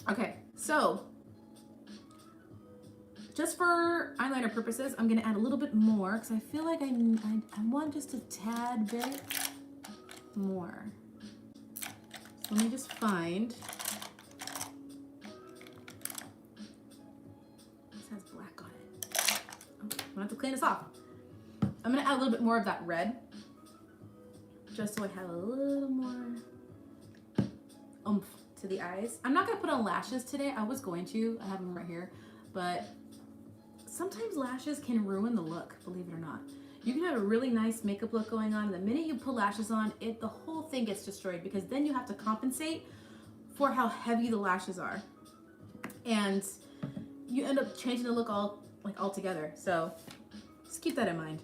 S1: Okay, so just for eyeliner purposes, I'm gonna add a little bit more because I feel like I want just a tad bit more. So let me just find. This has black on it. Oh, I'm gonna have to clean this off. I'm gonna add a little bit more of that red, just so I have a little more oomph to the eyes. I'm not gonna put on lashes today. I was going to. I have them right here, but sometimes lashes can ruin the look, believe it or not. You can have a really nice makeup look going on, and the minute you put lashes on, the whole thing gets destroyed because then you have to compensate for how heavy the lashes are. And you end up changing the look altogether. So just keep that in mind.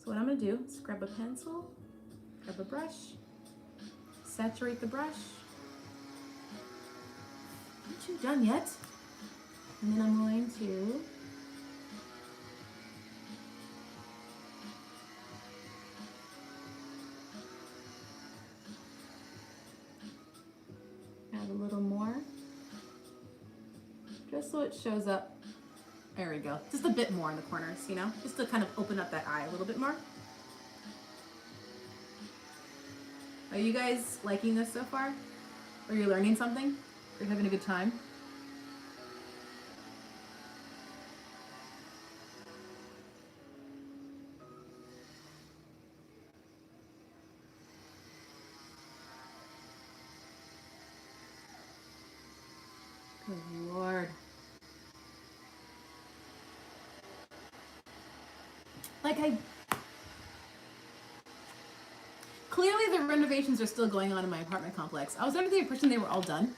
S1: So what I'm gonna do is grab a pencil, grab a brush, saturate the brush. Aren't you done yet? And then I'm going to add a little more, just so it shows up. There we go. Just a bit more in the corners, you know, just to kind of open up that eye a little bit more. Are you guys liking this so far? Are you learning something? Are you having a good time? Good Lord. Clearly the renovations are still going on in my apartment complex. I was under the impression they were all done.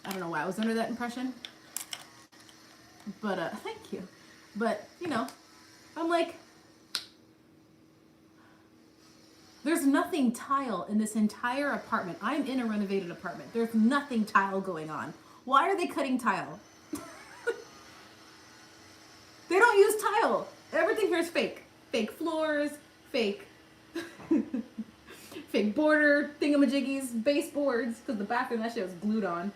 S1: I don't know why I was under that impression. But, thank you. But, you know, I'm like, there's nothing tile in this entire apartment. I'm in a renovated apartment. There's nothing tile going on. Why are they cutting tile? They don't use tile. Everything here is fake. Fake floors, fake fake border thingamajiggies, baseboards, because the bathroom, that shit was glued on.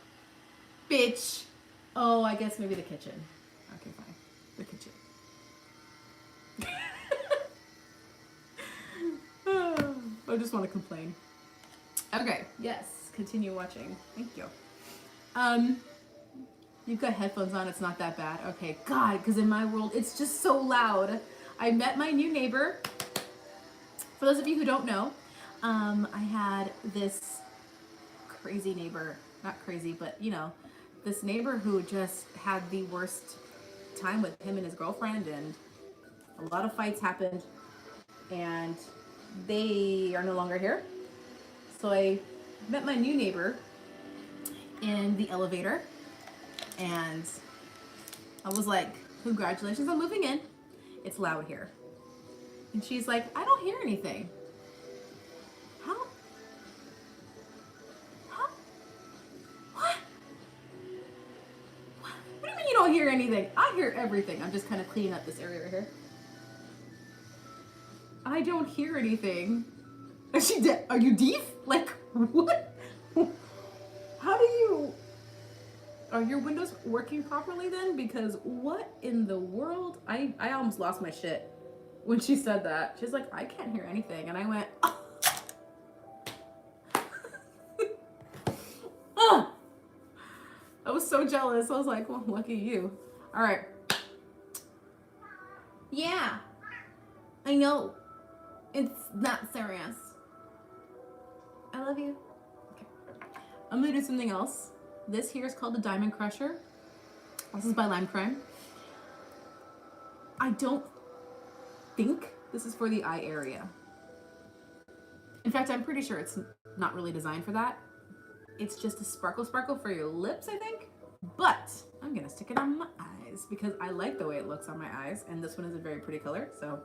S1: Bitch. Oh, I guess maybe the kitchen. Okay, fine. The kitchen. I just want to complain. Okay, yes, continue watching. Thank you. You've got headphones on, it's not that bad. Okay, God, because in my world, it's just so loud. I met my new neighbor. For those of you who don't know, I had this crazy neighbor, not crazy, but you know, this neighbor who just had the worst time with him and his girlfriend, and a lot of fights happened, and they are no longer here. So I met my new neighbor in the elevator, and I was like, congratulations on moving in. It's loud here. And she's like, I don't hear anything. How? What? What do you mean you don't hear anything? I hear everything. I'm just kind of cleaning up this area right here. I don't hear anything. Is she dead? Are you deaf? Like, what? How do you... Are your windows working properly then? Because what in the world? I almost lost my shit when she said that. She's like, I can't hear anything. And I went, oh. Oh. I was so jealous. I was like, well, lucky you. All right. Yeah. I know. It's not serious. I love you. Okay. I'm gonna do something else. This here is called the Diamond Crusher. This is by Lime Crime. I don't think this is for the eye area. In fact, I'm pretty sure it's not really designed for that. It's just a sparkle for your lips, I think. But I'm gonna stick it on my eyes because I like the way it looks on my eyes, and this one is a very pretty color, so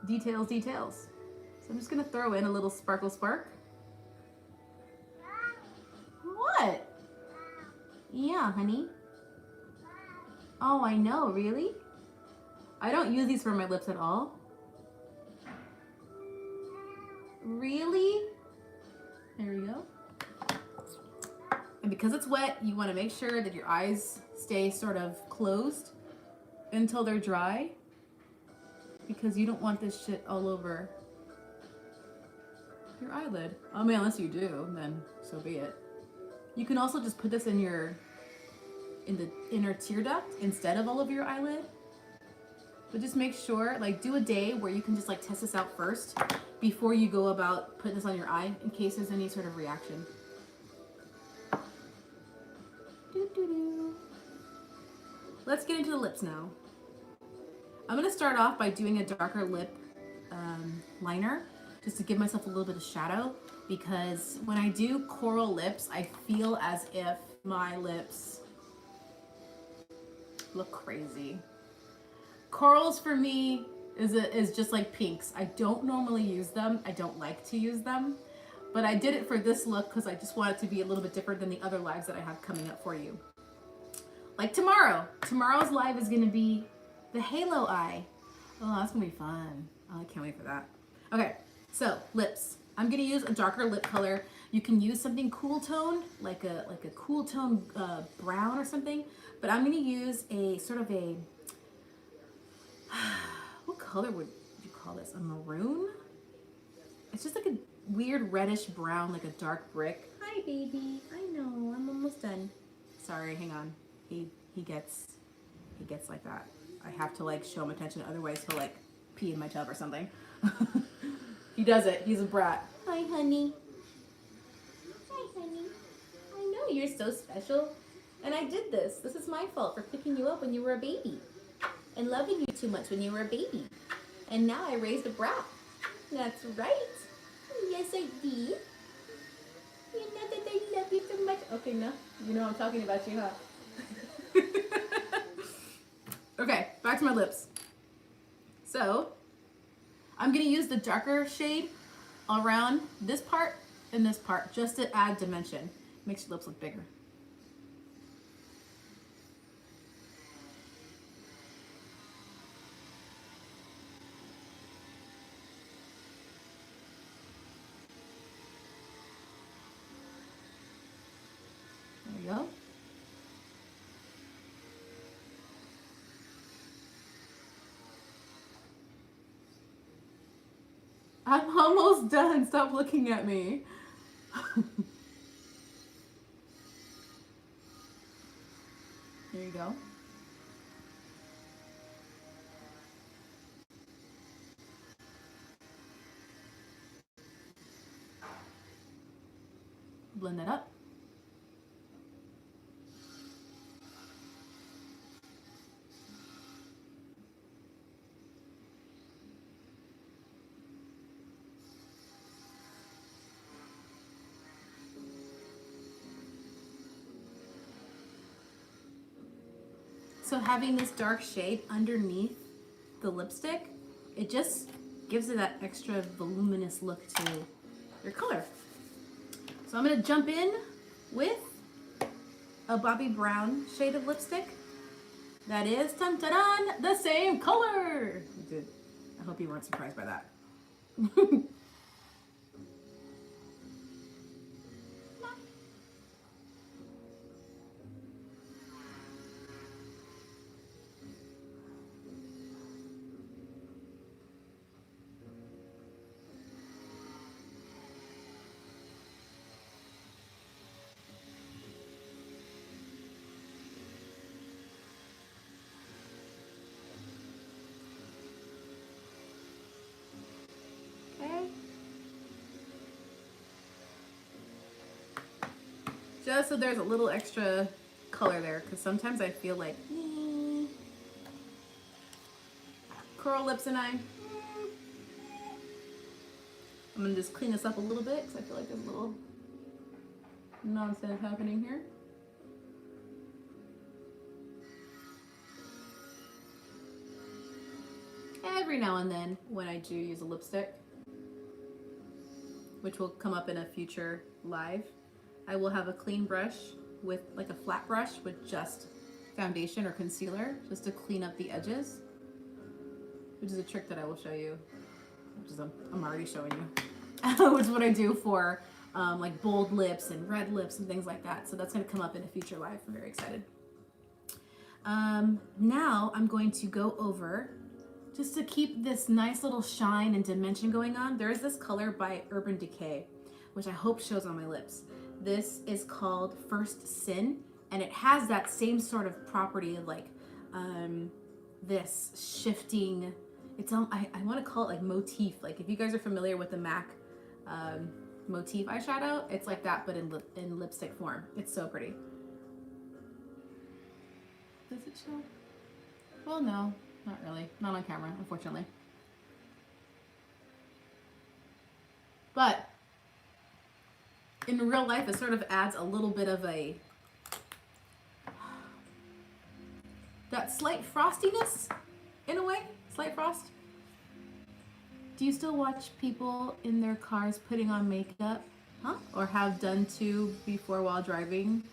S1: details. So I'm just gonna throw in a little sparkle. What? Yeah, honey. Oh, I know, really? I don't use these for my lips at all. Really? There we go. And because it's wet, you want to make sure that your eyes stay sort of closed until they're dry, because you don't want this shit all over your eyelid. I mean, unless you do, then so be it. You can also just put this in the inner tear duct instead of all over your eyelid. But just make sure, like, do a day where you can just like test this out first before you go about putting this on your eye in case there's any sort of reaction. Let's get into the lips now. I'm gonna start off by doing a darker lip liner just to give myself a little bit of shadow, because when I do coral lips, I feel as if my lips look crazy. Corals for me is just like pinks. I don't normally use them. I don't like to use them, but I did it for this look because I just want it to be a little bit different than the other lives that I have coming up for you. Like tomorrow. Tomorrow's live is going to be the halo eye. Oh, that's going to be fun. Oh, I can't wait for that. Okay, so lips. I'm going to use a darker lip color. You can use something cool tone, like a cool tone brown or something, but I'm going to use a sort of a, what color would you call this? A maroon? It's just like a weird reddish brown, like a dark brick. Hi, baby. I know, I'm almost done. Sorry, hang on. He gets like that. I have to like show him attention, otherwise he'll like pee in my tub or something. He does it. He's a brat. Hi, honey. Hi, honey. I know you're so special. And I did this. This is my fault for picking you up when you were a baby and loving you too much when you were a baby. And now I raised a brat. That's right. Yes, I did. You know that I love you so much. Okay, no. You know I'm talking about you, huh? Okay, back to my lips. So, I'm going to use the darker shade around this part and this part just to add dimension. Makes your lips look bigger. There we go. I'm almost done. Stop looking at me. There you go. Blend that up. So having this dark shade underneath the lipstick, it just gives it that extra voluminous look to your color. So I'm gonna jump in with a Bobbi Brown shade of lipstick. That is, dun dun dun, the same color. I hope you weren't surprised by that. Okay. Just so there's a little extra color there, because sometimes I feel like curl lips and I'm gonna just clean this up a little bit because I feel like there's a little nonsense happening here. Every now and then when I do use a lipstick, which will come up in a future live, I will have a clean brush with like a flat brush with just foundation or concealer just to clean up the edges, which is a trick that I will show you, which is I'm already showing you, which is what I do for like bold lips and red lips and things like that. So that's going to come up in a future live. I'm very excited. Now I'm going to go over, just to keep this nice little shine and dimension going on, there is this color by Urban Decay, which I hope shows on my lips. This is called First Sin, and it has that same sort of property of like this shifting, it's I want to call it like motif. Like if you guys are familiar with the MAC motif eyeshadow, it's like that but in lipstick form. It's so pretty. Does it show? Well, no. Not really. Not on camera, unfortunately. But in real life, it sort of adds a little bit of that slight frostiness, in a way. Slight frost. Do you still watch people in their cars putting on makeup? Huh? Or have done to before while driving?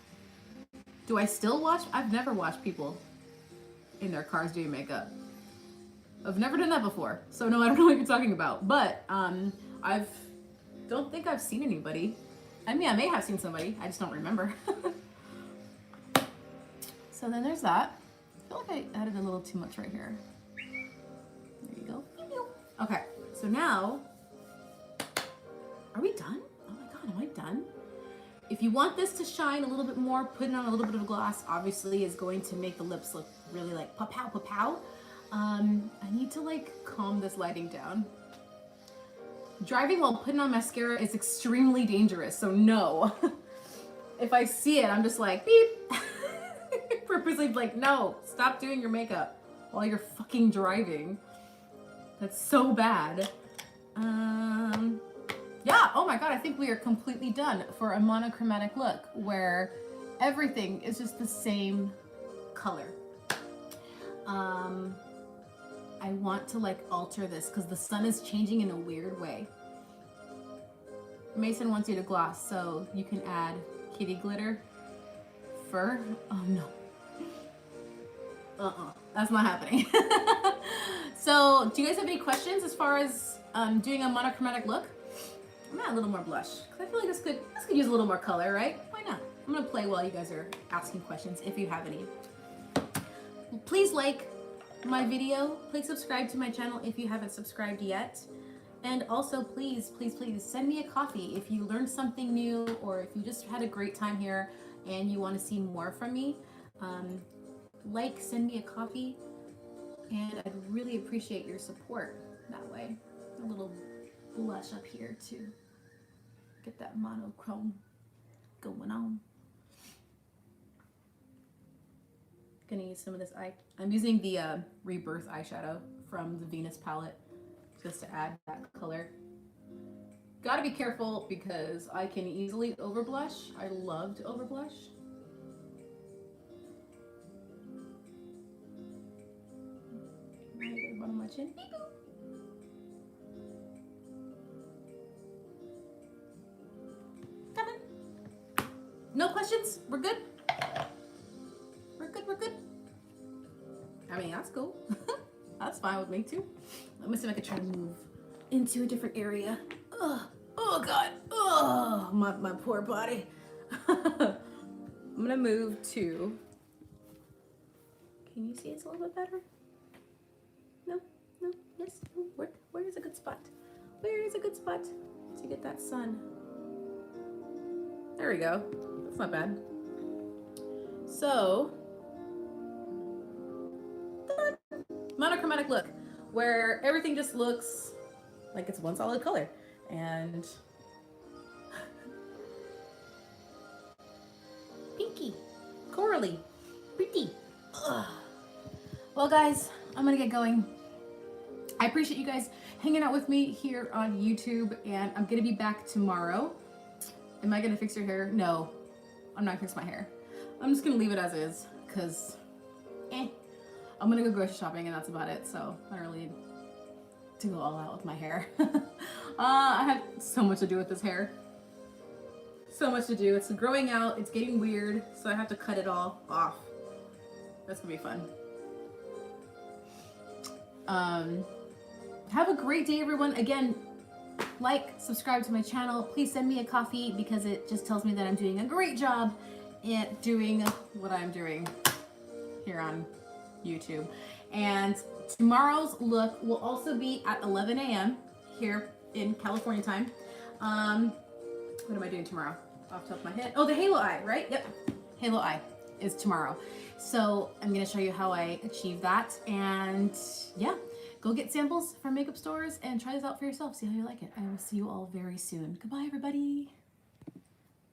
S1: Do I still watch? I've never watched people in their cars doing makeup. I've never done that before, so no, I don't know what you're talking about. But don't think I've seen anybody. I mean, I may have seen somebody, I just don't remember. So then there's that. I feel like I added a little too much right here. There you go. Okay, so now, are we done? Oh my God, am I done? If you want this to shine a little bit more, putting on a little bit of gloss obviously is going to make the lips look really like pa-pow, pa-pow. I need to like calm this lighting down. Driving while putting on mascara is extremely dangerous, so no. If I see it, I'm just like, beep. Purposely like, no, stop doing your makeup while you're fucking driving. That's so bad. Yeah, oh my God, I think we are completely done for a monochromatic look where everything is just the same color. I want to like alter this because the sun is changing in a weird way. Mason wants you to gloss, so you can add kitty glitter. Fur? Oh no. That's not happening. So, do you guys have any questions as far as doing a monochromatic look? I'm gonna add a little more blush because I feel like this could use a little more color, right? Why not? I'm gonna play while you guys are asking questions if you have any. Please like my video. Please subscribe to my channel if you haven't subscribed yet. And also, please, please, please send me a coffee if you learned something new or if you just had a great time here and you want to see more from me. Um, send me a coffee, and I'd really appreciate your support that way. A little blush up here to get that monochrome going on. Gonna use some of this eye. I'm using the Rebirth eyeshadow from the Venus palette just to add that color. Gotta be careful because I can easily overblush. I love to overblush. Right at the bottom of my chin. Come on. No questions? We're good? We're good, we're good. I mean, that's cool. That's fine with me too. Let me see if I can try to move into a different area. Ugh. Oh God. Oh, my poor body. I'm gonna move to. Can you see us a little bit better? No, no, yes. Where is a good spot? Where is a good spot to get that sun? There we go. That's not bad. So, monochromatic look, where everything just looks like it's one solid color. And pinky, corally, pretty. Ugh. Well, guys, I'm gonna get going. I appreciate you guys hanging out with me here on YouTube, and I'm gonna be back tomorrow. Am I gonna fix your hair? No, I'm not gonna fix my hair. I'm just gonna leave it as is, cause I'm gonna go grocery shopping and that's about it. So I don't really need to go all out with my hair. I have so much to do with this hair. So much to do. It's growing out, it's getting weird, so I have to cut it all off. That's gonna be fun. Have a great day, everyone. Again, subscribe to my channel. Please send me a coffee because it just tells me that I'm doing a great job at doing what I'm doing here on YouTube. And tomorrow's look will also be at 11 a.m. here in California time. What am I doing tomorrow? Off the top of my head. Oh, the halo eye, right? Yep. Halo eye is tomorrow. So I'm going to show you how I achieve that. And yeah, go get samples from makeup stores and try this out for yourself. See how you like it. I will see you all very soon. Goodbye, everybody.